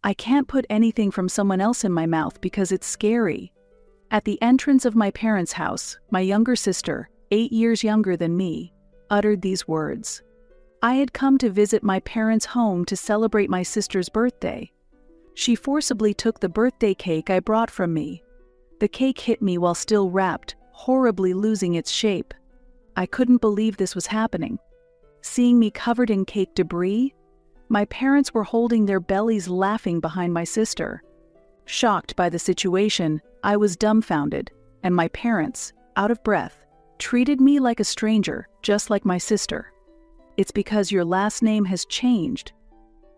I can't put anything from someone else in my mouth because it's scary. At the entrance of my parents' house, my younger sister, 8 years younger than me, uttered these words. I had come to visit my parents' home to celebrate my sister's birthday. She forcibly took the birthday cake I brought from me. The cake hit me while still wrapped, horribly losing its shape. I couldn't believe this was happening. Seeing me covered in cake debris, my parents were holding their bellies laughing behind my sister. Shocked by the situation, I was dumbfounded, and my parents, out of breath, treated me like a stranger, just like my sister. It's because your last name has changed.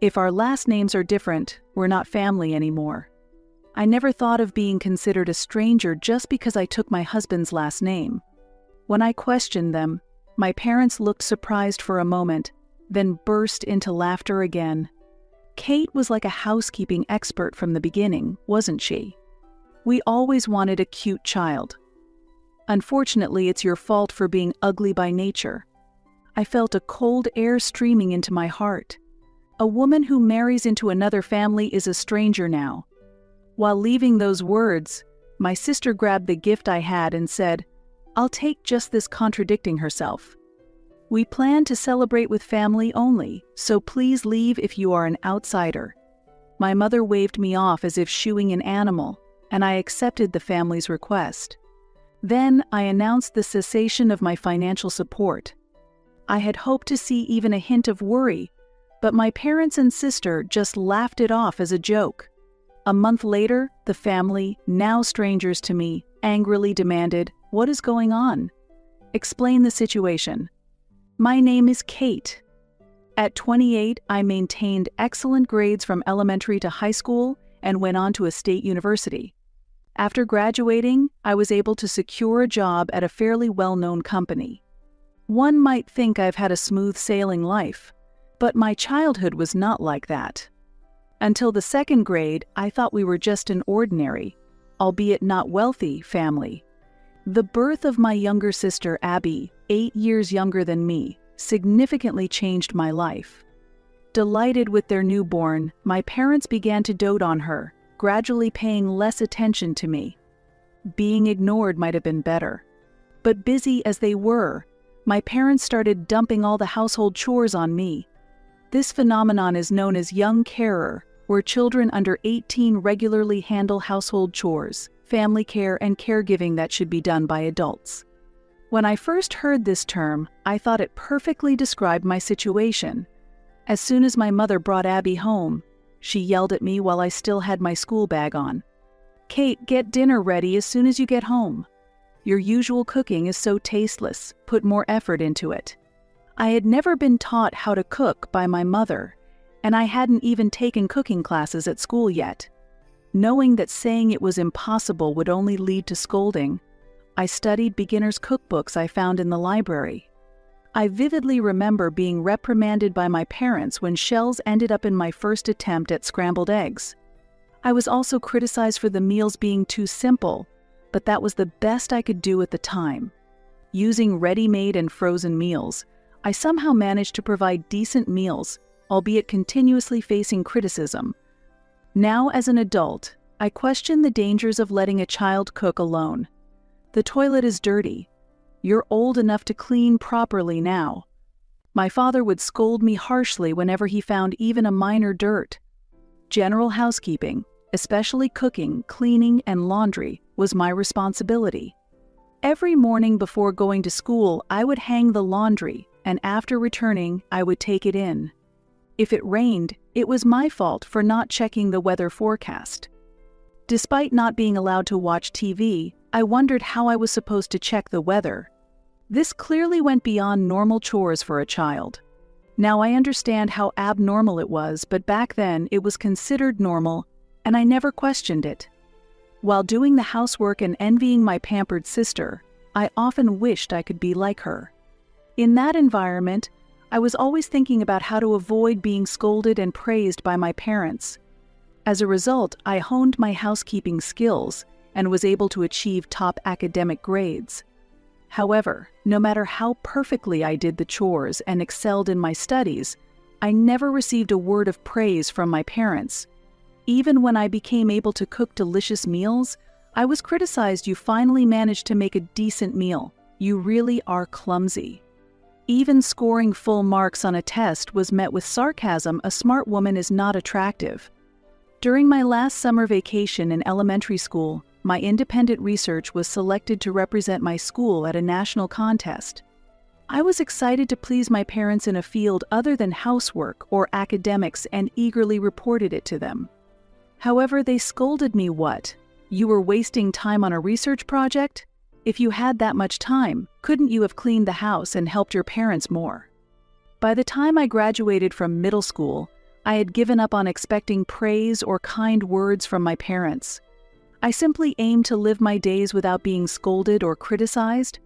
If our last names are different, we're not family anymore. I never thought of being considered a stranger just because I took my husband's last name. When I questioned them, my parents looked surprised for a moment, then burst into laughter again. Kate was like a housekeeping expert from the beginning, wasn't she? We always wanted a cute child. Unfortunately, it's your fault for being ugly by nature. I felt a cold air streaming into my heart. A woman who marries into another family is a stranger now. While leaving those words, my sister grabbed the gift I had and said, "I'll take just this," contradicting herself. "We plan to celebrate with family only, so please leave if you are an outsider." My mother waved me off as if shooing an animal, and I accepted the family's request. Then I announced the cessation of my financial support. I had hoped to see even a hint of worry, but my parents and sister just laughed it off as a joke. A month later, the family, now strangers to me, angrily demanded, "What is going on? Explain the situation." My name is Kate. At 28, I maintained excellent grades from elementary to high school and went on to a state university. After graduating, I was able to secure a job at a fairly well-known company. One might think I've had a smooth sailing life, but my childhood was not like that. Until the second grade, I thought we were just an ordinary, albeit not wealthy, family. The birth of my younger sister, Abby, 8 years younger than me, significantly changed my life. Delighted with their newborn, my parents began to dote on her, gradually paying less attention to me. Being ignored might have been better. But busy as they were, my parents started dumping all the household chores on me. This phenomenon is known as young carer, where children under 18 regularly handle household chores, family care, and caregiving that should be done by adults. When I first heard this term, I thought it perfectly described my situation. As soon as my mother brought Abby home, she yelled at me while I still had my school bag on. "Kate, get dinner ready as soon as you get home. Your usual cooking is so tasteless. Put more effort into it." I had never been taught how to cook by my mother, and I hadn't even taken cooking classes at school yet. Knowing that saying it was impossible would only lead to scolding, I studied beginners' cookbooks I found in the library. I vividly remember being reprimanded by my parents when shells ended up in my first attempt at scrambled eggs. I was also criticized for the meals being too simple, but that was the best I could do at the time. Using ready-made and frozen meals, I somehow managed to provide decent meals, albeit continuously facing criticism. Now, as an adult, I question the dangers of letting a child cook alone. The toilet is dirty. You're old enough to clean properly now. My father would scold me harshly whenever he found even a minor dirt. General housekeeping, especially cooking, cleaning, and laundry, was my responsibility. Every morning before going to school, I would hang the laundry, and after returning, I would take it in. If it rained, it was my fault for not checking the weather forecast. Despite not being allowed to watch TV, I wondered how I was supposed to check the weather. This clearly went beyond normal chores for a child. Now I understand how abnormal it was, but back then it was considered normal, and I never questioned it. While doing the housework and envying my pampered sister, I often wished I could be like her. In that environment, I was always thinking about how to avoid being scolded and praised by my parents. As a result, I honed my housekeeping skills and was able to achieve top academic grades. However, no matter how perfectly I did the chores and excelled in my studies, I never received a word of praise from my parents. Even when I became able to cook delicious meals, I was criticized. You finally managed to make a decent meal. You really are clumsy. Even scoring full marks on a test was met with sarcasm. A smart woman is not attractive. During my last summer vacation in elementary school, my independent research was selected to represent my school at a national contest. I was excited to please my parents in a field other than housework or academics and eagerly reported it to them. However, they scolded me. What? You were wasting time on a research project? If you had that much time, couldn't you have cleaned the house and helped your parents more? By the time I graduated from middle school, I had given up on expecting praise or kind words from my parents. I simply aimed to live my days without being scolded or criticized.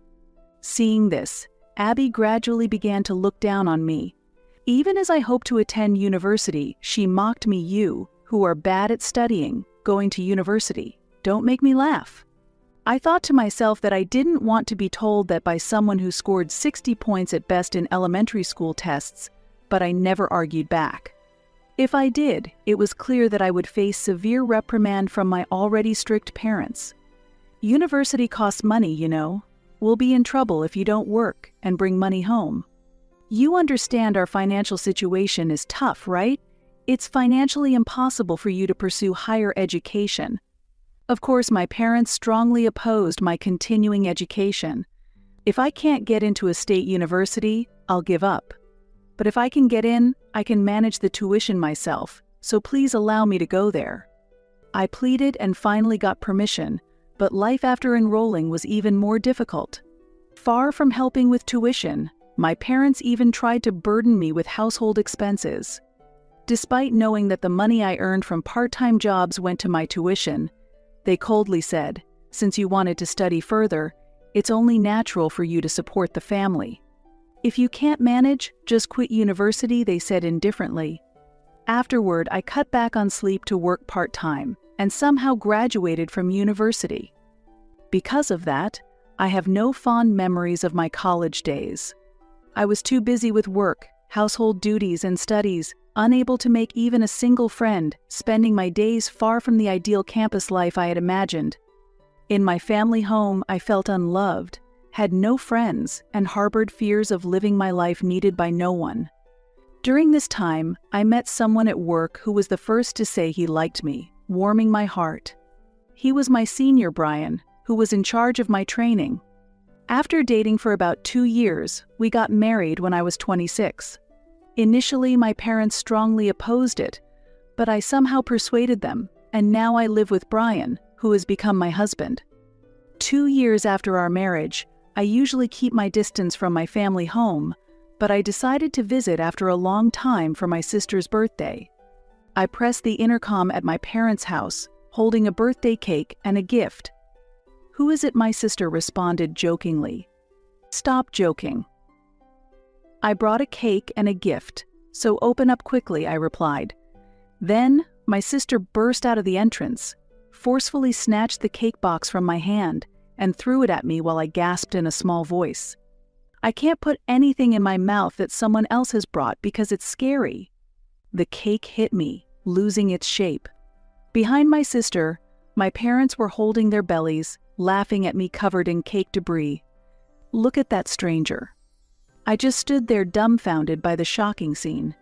Seeing this, Abby gradually began to look down on me. Even as I hoped to attend university, she mocked me. You, who are bad at studying, going to university, don't make me laugh. I thought to myself that I didn't want to be told that by someone who scored 60 points at best in elementary school tests, but I never argued back. If I did, it was clear that I would face severe reprimand from my already strict parents. University costs money, you know. We'll be in trouble if you don't work and bring money home. You understand our financial situation is tough, right? It's financially impossible for you to pursue higher education. Of course, my parents strongly opposed my continuing education. If I can't get into a state university, I'll give up. But if I can get in, I can manage the tuition myself, so please allow me to go there. I pleaded and finally got permission, but life after enrolling was even more difficult. Far from helping with tuition, my parents even tried to burden me with household expenses. Despite knowing that the money I earned from part-time jobs went to my tuition, they coldly said, since you wanted to study further, it's only natural for you to support the family. If you can't manage, just quit university, they said indifferently. Afterward, I cut back on sleep to work part-time and somehow graduated from university. Because of that, I have no fond memories of my college days. I was too busy with work, household duties, and studies, unable to make even a single friend, spending my days far from the ideal campus life I had imagined. In my family home, I felt unloved, had no friends, and harbored fears of living my life needed by no one. During this time, I met someone at work who was the first to say he liked me, warming my heart. He was my senior, Brian, who was in charge of my training. After dating for about 2 years, we got married when I was 26. Initially, my parents strongly opposed it, but I somehow persuaded them, and now I live with Brian, who has become my husband. 2 years after our marriage, I usually keep my distance from my family home, but I decided to visit after a long time for my sister's birthday. I pressed the intercom at my parents' house, holding a birthday cake and a gift. "Who is it?" my sister responded jokingly. "Stop joking. I brought a cake and a gift, so open up quickly," I replied. Then, my sister burst out of the entrance, forcefully snatched the cake box from my hand, and threw it at me while I gasped in a small voice. "I can't put anything in my mouth that someone else has brought because it's scary." The cake hit me, losing its shape. Behind my sister, my parents were holding their bellies, laughing at me covered in cake debris. Look at that stranger. I just stood there dumbfounded by the shocking scene.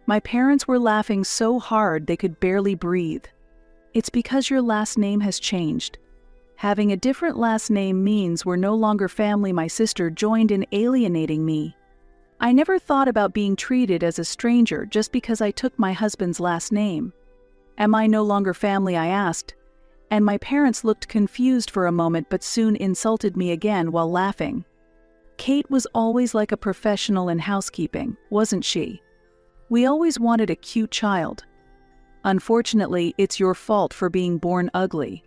My parents were laughing so hard they could barely breathe. "It's because your last name has changed. Having a different last name means we're no longer family." My sister joined in alienating me. I never thought about being treated as a stranger just because I took my husband's last name. "Am I no longer family?" I asked, and my parents looked confused for a moment but soon insulted me again while laughing. Kate was always like a professional in housekeeping, wasn't she? We always wanted a cute child. Unfortunately, it's your fault for being born ugly.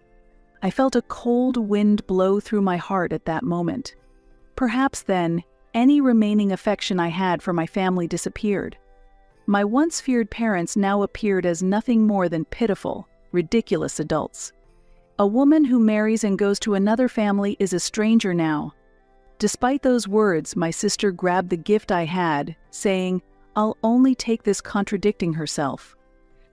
I felt a cold wind blow through my heart at that moment. Perhaps then, any remaining affection I had for my family disappeared. My once feared parents now appeared as nothing more than pitiful, ridiculous adults. A woman who marries and goes to another family is a stranger now. Despite those words, my sister grabbed the gift I had, saying, "I'll only take this," contradicting herself.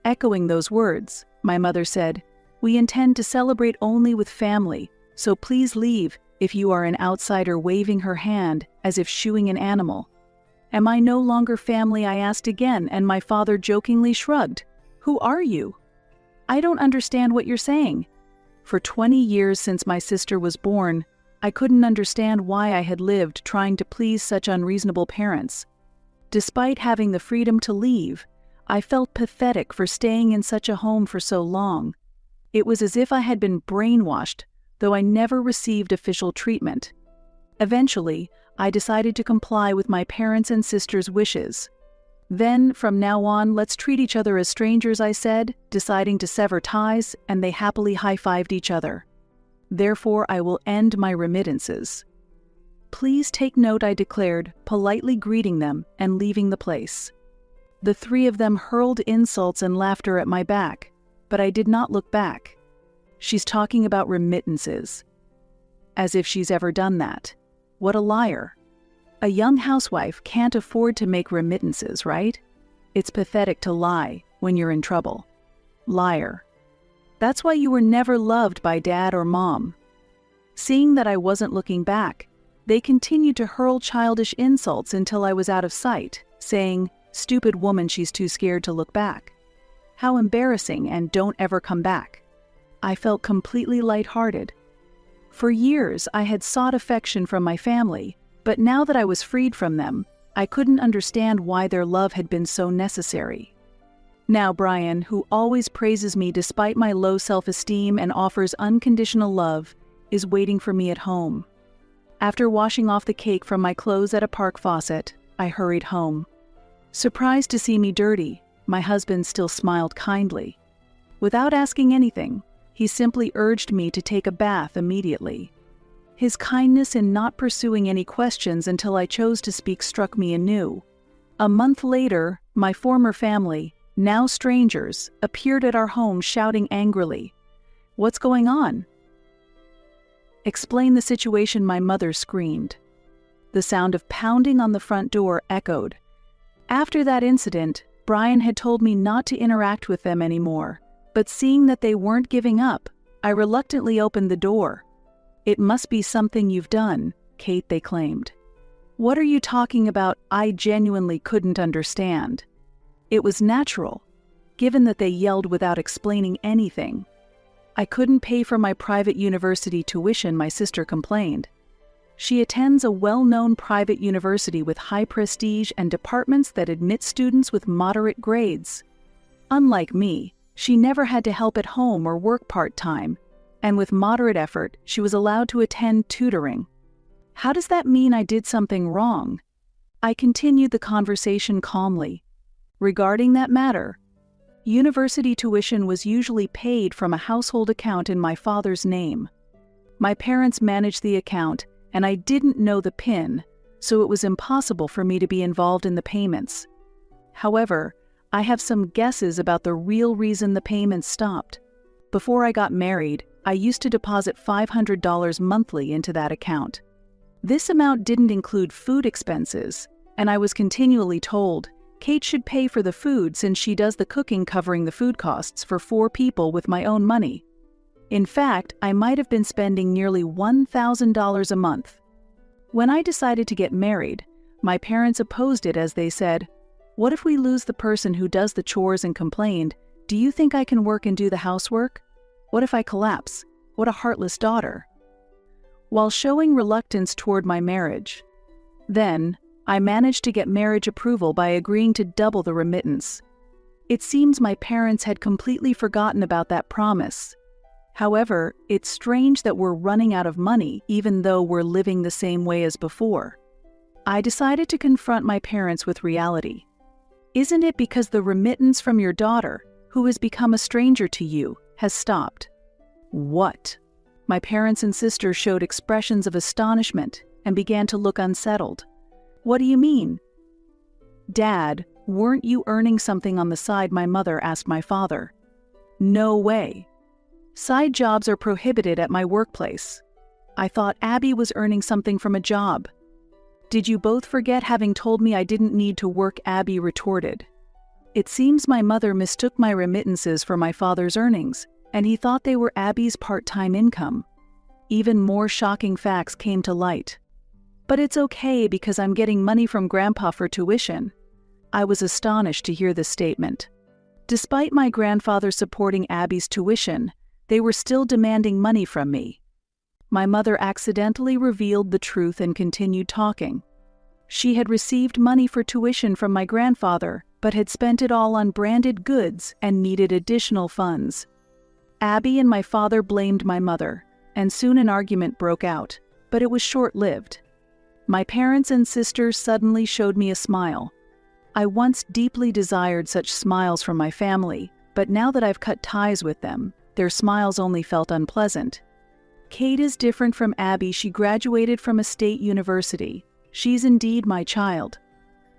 Echoing those words, my mother said, "We intend to celebrate only with family, so please leave if you are an outsider," waving her hand as if shooing an animal. "Am I no longer family?" I asked again, and my father jokingly shrugged. "Who are you? I don't understand what you're saying." For 20 years since my sister was born, I couldn't understand why I had lived trying to please such unreasonable parents. Despite having the freedom to leave, I felt pathetic for staying in such a home for so long. It was as if I had been brainwashed, though I never received official treatment. Eventually, I decided to comply with my parents' and sister's wishes. "Then, from now on, let's treat each other as strangers," I said, deciding to sever ties, and they happily high-fived each other. "Therefore, I will end my remittances." "Please take note," I declared, politely greeting them and leaving the place. The three of them hurled insults and laughter at my back, but I did not look back. "She's talking about remittances." As if she's ever done that. What a liar. A young housewife can't afford to make remittances, right? It's pathetic to lie when you're in trouble. Liar. That's why you were never loved by Dad or Mom. Seeing that I wasn't looking back, they continued to hurl childish insults until I was out of sight, saying, "Stupid woman, she's too scared to look back. How embarrassing, and don't ever come back." I felt completely lighthearted. For years, I had sought affection from my family, but now that I was freed from them, I couldn't understand why their love had been so necessary. Now Brian, who always praises me despite my low self-esteem and offers unconditional love, is waiting for me at home. After washing off the cake from my clothes at a park faucet, I hurried home. Surprised to see me dirty, my husband still smiled kindly. Without asking anything, he simply urged me to take a bath immediately. His kindness in not pursuing any questions until I chose to speak struck me anew. A month later, my former family, now strangers, appeared at our home shouting angrily, "What's going on?" "Explain the situation," my mother screamed. The sound of pounding on the front door echoed. After that incident, Brian had told me not to interact with them anymore, but seeing that they weren't giving up, I reluctantly opened the door. "It must be something you've done, Kate," they claimed. "What are you talking about?" I genuinely couldn't understand. It was natural, given that they yelled without explaining anything. "I couldn't pay for my private university tuition," my sister complained. She attends a well-known private university with high prestige and departments that admit students with moderate grades. Unlike me, she never had to help at home or work part-time, and with moderate effort, she was allowed to attend tutoring. How does that mean I did something wrong? I continued the conversation calmly. Regarding that matter, university tuition was usually paid from a household account in my father's name. My parents managed the account, and I didn't know the PIN, so it was impossible for me to be involved in the payments. However, I have some guesses about the real reason the payments stopped. Before I got married, I used to deposit $500 monthly into that account. This amount didn't include food expenses, and I was continually told, "Kate should pay for the food since she does the cooking, covering the food costs for 4 people with my own money." In fact, I might have been spending nearly $1,000 a month. When I decided to get married, my parents opposed it as they said, "What if we lose the person who does the chores and complained? Do you think I can work and do the housework? What if I collapse? What a heartless daughter." While showing reluctance toward my marriage, then, I managed to get marriage approval by agreeing to double the remittance. It seems my parents had completely forgotten about that promise. However, it's strange that we're running out of money even though we're living the same way as before. I decided to confront my parents with reality. "Isn't it because the remittance from your daughter, who has become a stranger to you, has stopped?" "What?" My parents and sister showed expressions of astonishment and began to look unsettled. "What do you mean?" "Dad, weren't you earning something on the side?" my mother asked my father. "No way. Side jobs are prohibited at my workplace." "I thought Abby was earning something from a job." "Did you both forget having told me I didn't need to work?" Abby retorted. It seems my mother mistook my remittances for my father's earnings, and he thought they were Abby's part-time income. Even more shocking facts came to light. But it's okay because I'm getting money from Grandpa for tuition. I was astonished to hear this statement. Despite my grandfather supporting Abby's tuition, they were still demanding money from me. My mother accidentally revealed the truth and continued talking. She had received money for tuition from my grandfather, but had spent it all on branded goods and needed additional funds. Abby and my father blamed my mother, and soon an argument broke out, but it was short-lived. My parents and sisters suddenly showed me a smile. I once deeply desired such smiles from my family, but now that I've cut ties with them, their smiles only felt unpleasant. Kate is different from Abby. She graduated from a state university. She's indeed my child.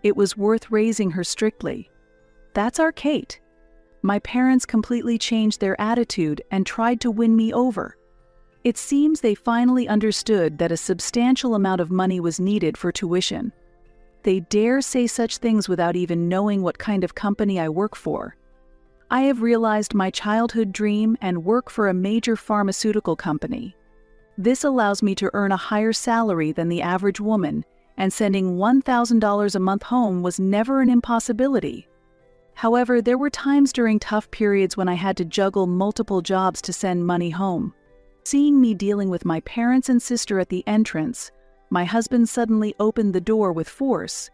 It was worth raising her strictly. That's our Kate. My parents completely changed their attitude and tried to win me over. It seems they finally understood that a substantial amount of money was needed for tuition. They dare say such things without even knowing what kind of company I work for. I have realized my childhood dream and work for a major pharmaceutical company. This allows me to earn a higher salary than the average woman, and sending $1,000 a month home was never an impossibility. However, there were times during tough periods when I had to juggle multiple jobs to send money home. Seeing me dealing with my parents and sister at the entrance, my husband suddenly opened the door with force.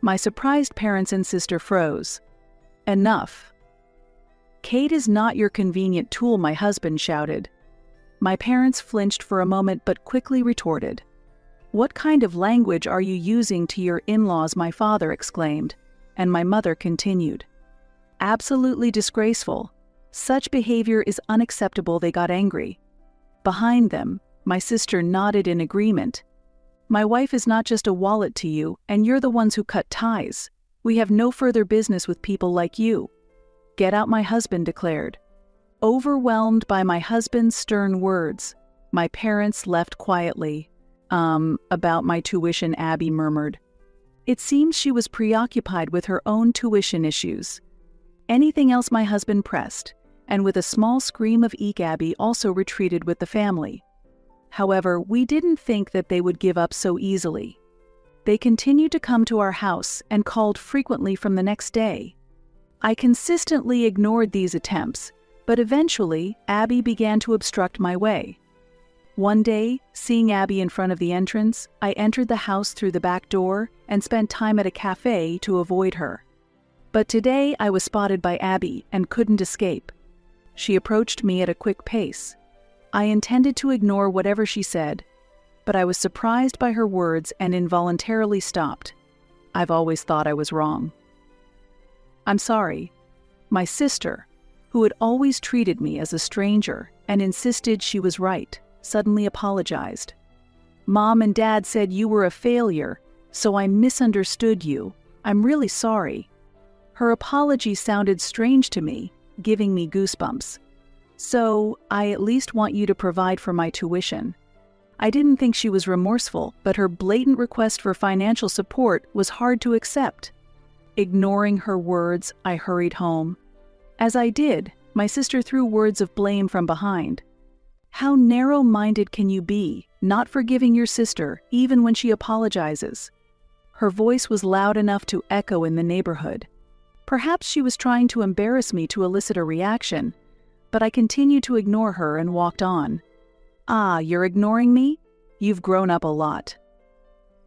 My surprised parents and sister froze. Enough. Kate is not your convenient tool, my husband shouted. My parents flinched for a moment but quickly retorted. What kind of language are you using to your in-laws? My father exclaimed, and my mother continued. Absolutely disgraceful. Such behavior is unacceptable. They got angry. Behind them, my sister nodded in agreement. My wife is not just a wallet to you, and you're the ones who cut ties. We have no further business with people like you. Get out, my husband declared. Overwhelmed by my husband's stern words, my parents left quietly. About my tuition, Abby murmured. It seems she was preoccupied with her own tuition issues. Anything else? My husband pressed, and with a small scream of eek, Abby also retreated with the family. However, we didn't think that they would give up so easily. They continued to come to our house and called frequently from the next day. I consistently ignored these attempts, but eventually Abby began to obstruct my way. One day, seeing Abby in front of the entrance, I entered the house through the back door and spent time at a cafe to avoid her. But today I was spotted by Abby and couldn't escape. She approached me at a quick pace. I intended to ignore whatever she said, but I was surprised by her words and involuntarily stopped. I've always thought I was wrong. I'm sorry. My sister, who had always treated me as a stranger and insisted she was right, suddenly apologized. Mom and Dad said you were a failure, so I misunderstood you. I'm really sorry. Her apology sounded strange to me, giving me goosebumps. So, I at least want you to provide for my tuition. I didn't think she was remorseful, but her blatant request for financial support was hard to accept. Ignoring her words, I hurried home. As I did, my sister threw words of blame from behind. How narrow-minded can you be, not forgiving your sister, even when she apologizes? Her voice was loud enough to echo in the neighborhood. Perhaps she was trying to embarrass me to elicit a reaction, but I continued to ignore her and walked on. Ah, you're ignoring me? You've grown up a lot.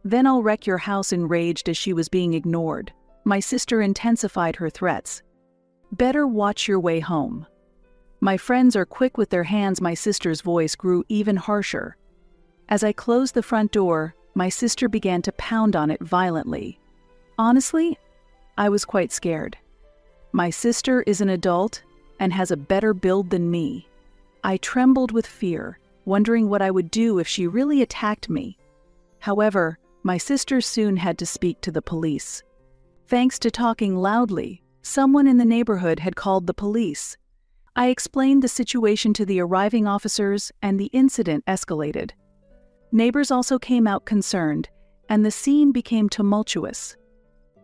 Then I'll wreck your house. Enraged as she was being ignored, my sister intensified her threats. Better watch your way home. My friends are quick with their hands. My sister's voice grew even harsher. As I closed the front door, my sister began to pound on it violently. Honestly, I was quite scared. My sister is an adult and has a better build than me. I trembled with fear, wondering what I would do if she really attacked me. However, my sister soon had to speak to the police. Thanks to talking loudly, someone in the neighborhood had called the police. I explained the situation to the arriving officers, and the incident escalated. Neighbors also came out concerned, and the scene became tumultuous.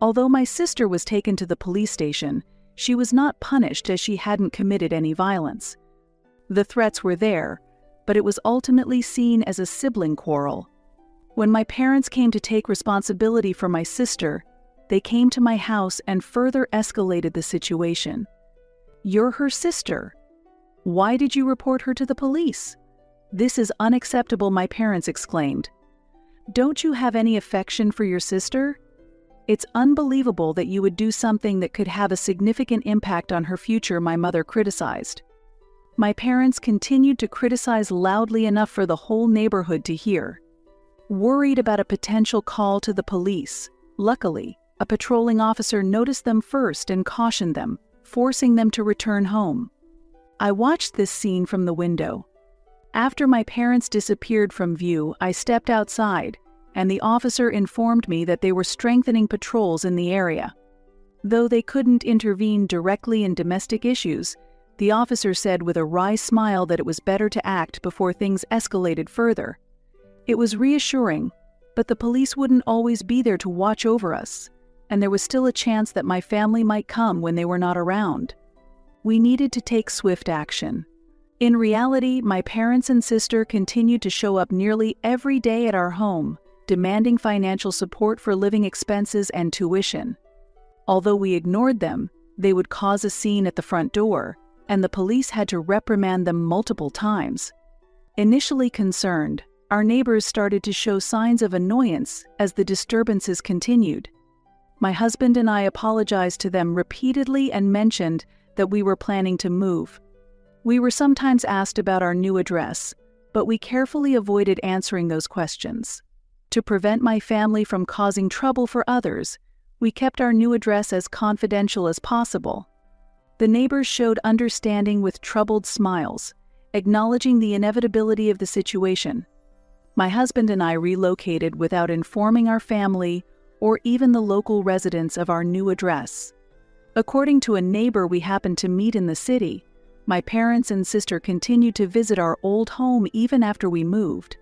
Although my sister was taken to the police station, she was not punished as she hadn't committed any violence. The threats were there, but it was ultimately seen as a sibling quarrel. When my parents came to take responsibility for my sister, they came to my house and further escalated the situation. "You're her sister. Why did you report her to the police? This is unacceptable," my parents exclaimed. "Don't you have any affection for your sister? It's unbelievable that you would do something that could have a significant impact on her future," my mother criticized. My parents continued to criticize loudly enough for the whole neighborhood to hear. Worried about a potential call to the police, luckily, a patrolling officer noticed them first and cautioned them, forcing them to return home. I watched this scene from the window. After my parents disappeared from view, I stepped outside, and the officer informed me that they were strengthening patrols in the area. Though they couldn't intervene directly in domestic issues, the officer said with a wry smile that it was better to act before things escalated further. It was reassuring, but the police wouldn't always be there to watch over us, and there was still a chance that my family might come when they were not around. We needed to take swift action. In reality, my parents and sister continued to show up nearly every day at our home, demanding financial support for living expenses and tuition. Although we ignored them, they would cause a scene at the front door, and the police had to reprimand them multiple times. Initially concerned, our neighbors started to show signs of annoyance as the disturbances continued. My husband and I apologized to them repeatedly and mentioned that we were planning to move. We were sometimes asked about our new address, but we carefully avoided answering those questions. To prevent my family from causing trouble for others, we kept our new address as confidential as possible. The neighbors showed understanding with troubled smiles, acknowledging the inevitability of the situation. My husband and I relocated without informing our family or even the local residents of our new address. According to a neighbor we happened to meet in the city, my parents and sister continued to visit our old home even after we moved.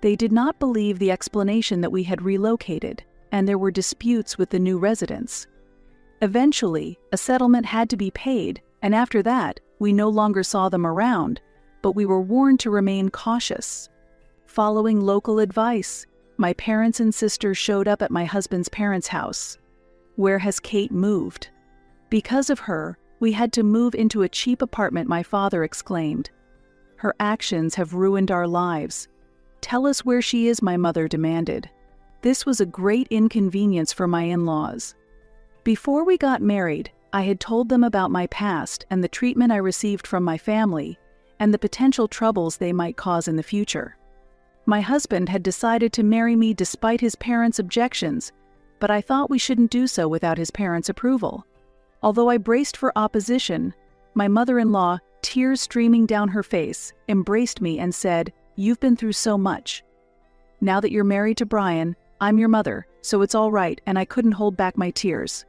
They did not believe the explanation that we had relocated, and there were disputes with the new residents. Eventually, a settlement had to be paid, and after that, we no longer saw them around, but we were warned to remain cautious. Following local advice, my parents and sister showed up at my husband's parents' house. "Where has Kate moved?" "Because of her, we had to move into a cheap apartment," my father exclaimed. "Her actions have ruined our lives." "Tell us where she is," my mother demanded. This was a great inconvenience for my in-laws. Before we got married, I had told them about my past and the treatment I received from my family, and the potential troubles they might cause in the future. My husband had decided to marry me despite his parents' objections, but I thought we shouldn't do so without his parents' approval. Although I braced for opposition, my mother-in-law, tears streaming down her face, embraced me and said, "You've been through so much. Now that you're married to Brian, I'm your mother, so it's all right," and I couldn't hold back my tears.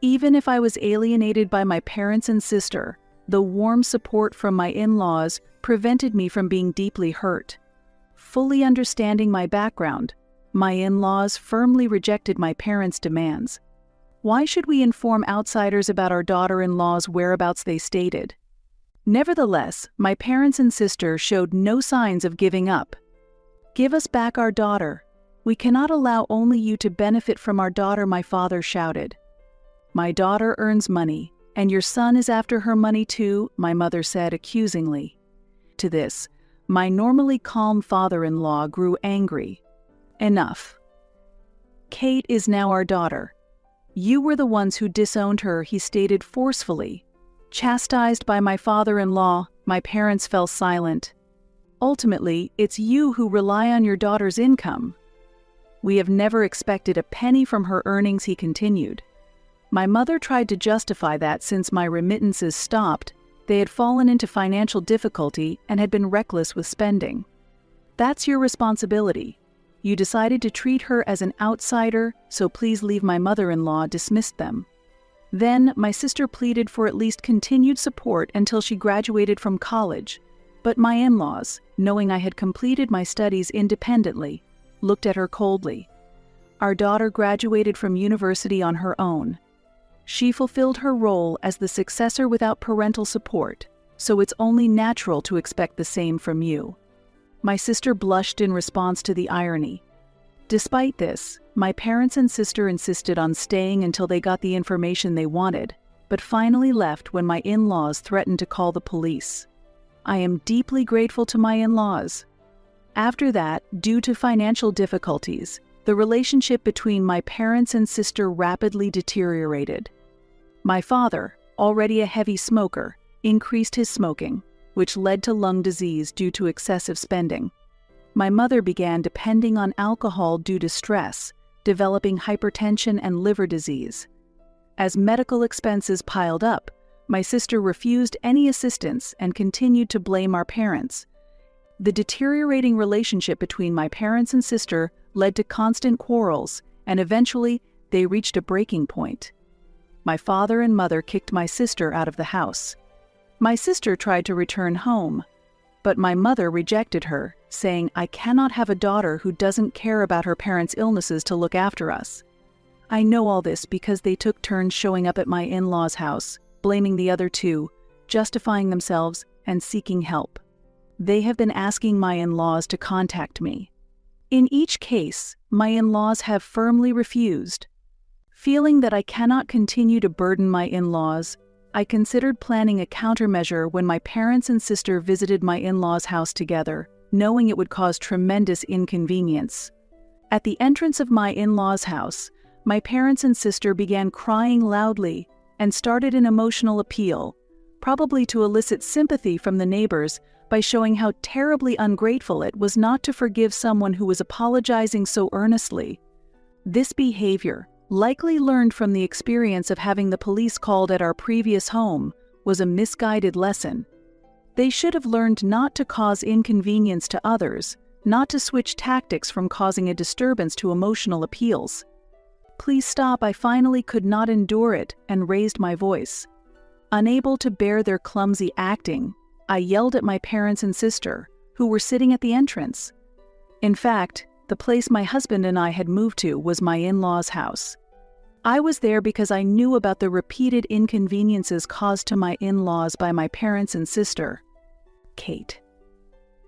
Even if I was alienated by my parents and sister, the warm support from my in-laws prevented me from being deeply hurt. Fully understanding my background, my in-laws firmly rejected my parents' demands. Why should we inform outsiders about our daughter-in-law's whereabouts, they stated. Nevertheless, my parents and sister showed no signs of giving up. "Give us back our daughter. We cannot allow only you to benefit from our daughter," my father shouted. "My daughter earns money, and your son is after her money too," my mother said accusingly. To this, my normally calm father-in-law grew angry. "Enough. Kate is now our daughter. You were the ones who disowned her," he stated forcefully. Chastised by my father-in-law, my parents fell silent. "Ultimately, it's you who rely on your daughter's income. We have never expected a penny from her earnings," he continued. My mother tried to justify that since my remittances stopped, they had fallen into financial difficulty and had been reckless with spending. "That's your responsibility. You decided to treat her as an outsider, so please leave," my mother-in-law dismissed them. Then, my sister pleaded for at least continued support until she graduated from college, but my in-laws, knowing I had completed my studies independently, looked at her coldly. Our daughter graduated from university on her own. She fulfilled her role as the successor without parental support, so it's only natural to expect the same from you." My sister blushed in response to the irony. Despite this, my parents and sister insisted on staying until they got the information they wanted, but finally left when my in-laws threatened to call the police. I am deeply grateful to my in-laws. After that, due to financial difficulties, the relationship between my parents and sister rapidly deteriorated. My father, already a heavy smoker, increased his smoking, which led to lung disease due to excessive spending. My mother began depending on alcohol due to stress, developing hypertension and liver disease. As medical expenses piled up, my sister refused any assistance and continued to blame our parents. The deteriorating relationship between my parents and sister led to constant quarrels, and eventually they reached a breaking point. My father and mother kicked my sister out of the house. My sister tried to return home, but my mother rejected her, saying, "I cannot have a daughter who doesn't care about her parents' illnesses to look after us." I know all this because they took turns showing up at my in-laws' house, blaming the other two, justifying themselves, and seeking help. They have been asking my in-laws to contact me. In each case, my in-laws have firmly refused. Feeling that I cannot continue to burden my in-laws, I considered planning a countermeasure when my parents and sister visited my in-laws' house together, knowing it would cause tremendous inconvenience. At the entrance of my in-laws' house, my parents and sister began crying loudly and started an emotional appeal, probably to elicit sympathy from the neighbors by showing how terribly ungrateful it was not to forgive someone who was apologizing so earnestly. This behavior, likely learned from the experience of having the police called at our previous home, was a misguided lesson. They should have learned not to cause inconvenience to others, not to switch tactics from causing a disturbance to emotional appeals. "Please stop," I finally could not endure it and raised my voice. Unable to bear their clumsy acting, I yelled at my parents and sister, who were sitting at the entrance. In fact, the place my husband and I had moved to was my in-laws' house. I was there because I knew about the repeated inconveniences caused to my in-laws by my parents and sister. "Kate,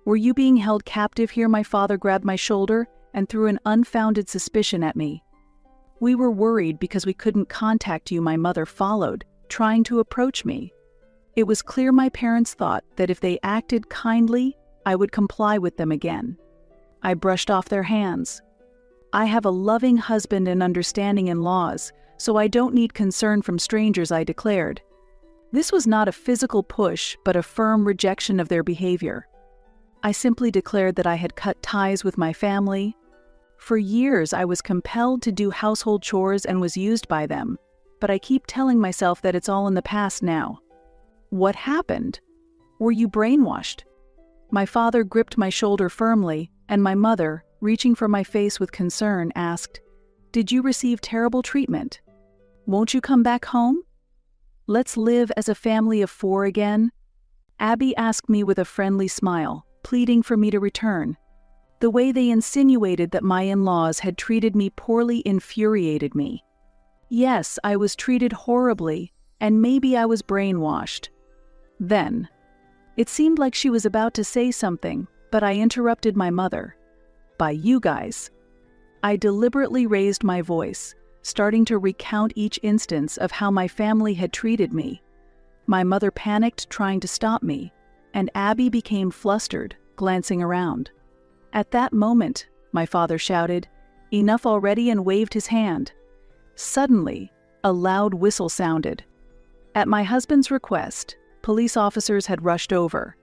were you being held captive here?" My father grabbed my shoulder and threw an unfounded suspicion at me. "We were worried because we couldn't contact you," my mother followed, trying to approach me. It was clear my parents thought that if they acted kindly, I would comply with them again. I brushed off their hands. "I have a loving husband and understanding in-laws, so I don't need concern from strangers," I declared. This was not a physical push, but a firm rejection of their behavior. I simply declared that I had cut ties with my family. For years, I was compelled to do household chores and was used by them, but I keep telling myself that it's all in the past now. "What happened? Were you brainwashed?" My father gripped my shoulder firmly, and my mother, reaching for my face with concern, asked, "Did you receive terrible treatment? Won't you come back home? Let's live as a family of 4 again?" Abby asked me with a friendly smile, pleading for me to return. The way they insinuated that my in-laws had treated me poorly infuriated me. Yes, I was treated horribly, and maybe I was brainwashed. Then, it seemed like she was about to say something, but I interrupted my mother. "By you guys." I deliberately raised my voice, starting to recount each instance of how my family had treated me. My mother panicked, trying to stop me, and Abby became flustered, glancing around. At that moment, my father shouted, "Enough already," and waved his hand. Suddenly, a loud whistle sounded. At my husband's request, police officers had rushed over.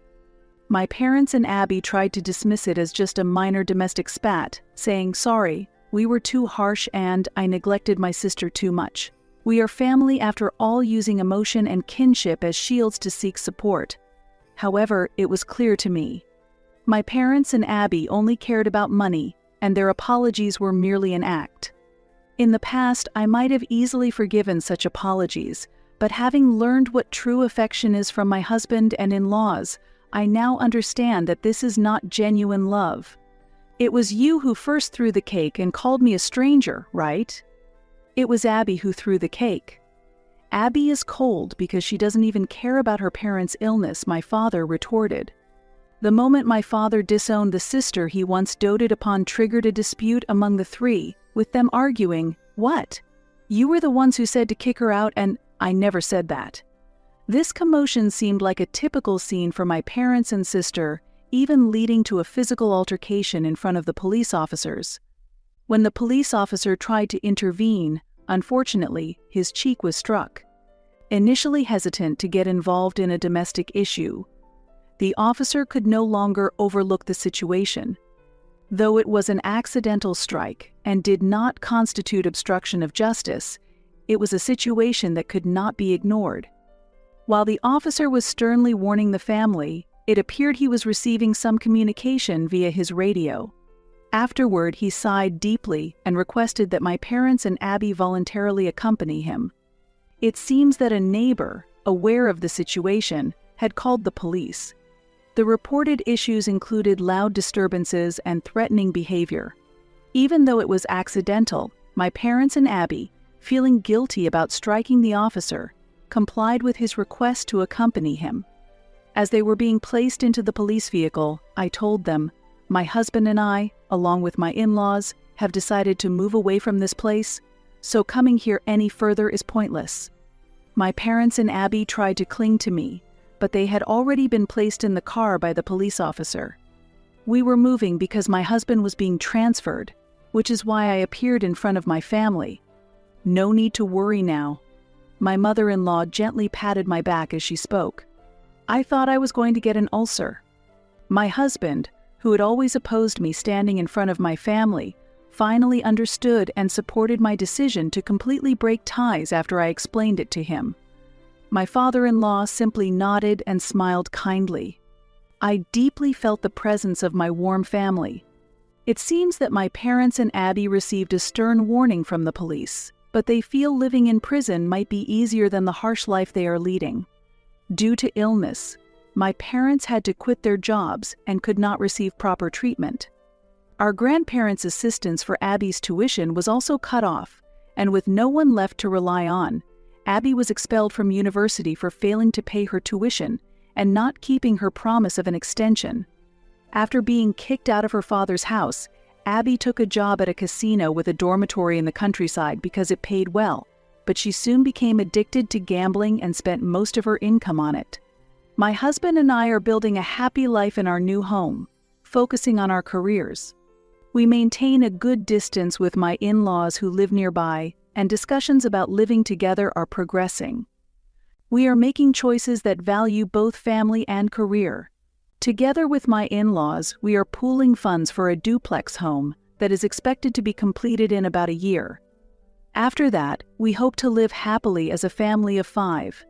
My parents and Abby tried to dismiss it as just a minor domestic spat, saying, "Sorry, we were too harsh and I neglected my sister too much. We are family after all," using emotion and kinship as shields to seek support. However, it was clear to me. My parents and Abby only cared about money, and their apologies were merely an act. In the past, I might have easily forgiven such apologies, but having learned what true affection is from my husband and in-laws, I now understand that this is not genuine love. It was you who first threw the cake and called me a stranger, right? It was Abby who threw the cake. Abby is cold because she doesn't even care about her parents' illness, my father retorted. The moment my father disowned the sister he once doted upon triggered a dispute among the three, with them arguing, "What? You were the ones who said to kick her out and I never said that." This commotion seemed like a typical scene for my parents and sister, even leading to a physical altercation in front of the police officers. When the police officer tried to intervene, unfortunately, his cheek was struck. Initially hesitant to get involved in a domestic issue, the officer could no longer overlook the situation. Though it was an accidental strike and did not constitute obstruction of justice, it was a situation that could not be ignored. While the officer was sternly warning the family, it appeared he was receiving some communication via his radio. Afterward, he sighed deeply and requested that my parents and Abby voluntarily accompany him. It seems that a neighbor, aware of the situation, had called the police. The reported issues included loud disturbances and threatening behavior. Even though it was accidental, my parents and Abby, feeling guilty about striking the officer, complied with his request to accompany him. As they were being placed into the police vehicle, I told them, "My husband and I, along with my in-laws, have decided to move away from this place, so coming here any further is pointless." My parents and Abby tried to cling to me, but they had already been placed in the car by the police officer. We were moving because my husband was being transferred, which is why I appeared in front of my family. "No need to worry now." My mother-in-law gently patted my back as she spoke. "I thought I was going to get an ulcer." My husband, who had always opposed me standing in front of my family, finally understood and supported my decision to completely break ties after I explained it to him. My father-in-law simply nodded and smiled kindly. I deeply felt the presence of my warm family. It seems that my parents and Abby received a stern warning from the police, but they feel living in prison might be easier than the harsh life they are leading. Due to illness, my parents had to quit their jobs and could not receive proper treatment. Our grandparents' assistance for Abby's tuition was also cut off, and with no one left to rely on, Abby was expelled from university for failing to pay her tuition and not keeping her promise of an extension. After being kicked out of her father's house, Abby took a job at a casino with a dormitory in the countryside because it paid well, but she soon became addicted to gambling and spent most of her income on it. My husband and I are building a happy life in our new home, focusing on our careers. We maintain a good distance with my in-laws who live nearby, and discussions about living together are progressing. We are making choices that value both family and career. Together with my in-laws, we are pooling funds for a duplex home that is expected to be completed in about a year. After that, we hope to live happily as a family of 5.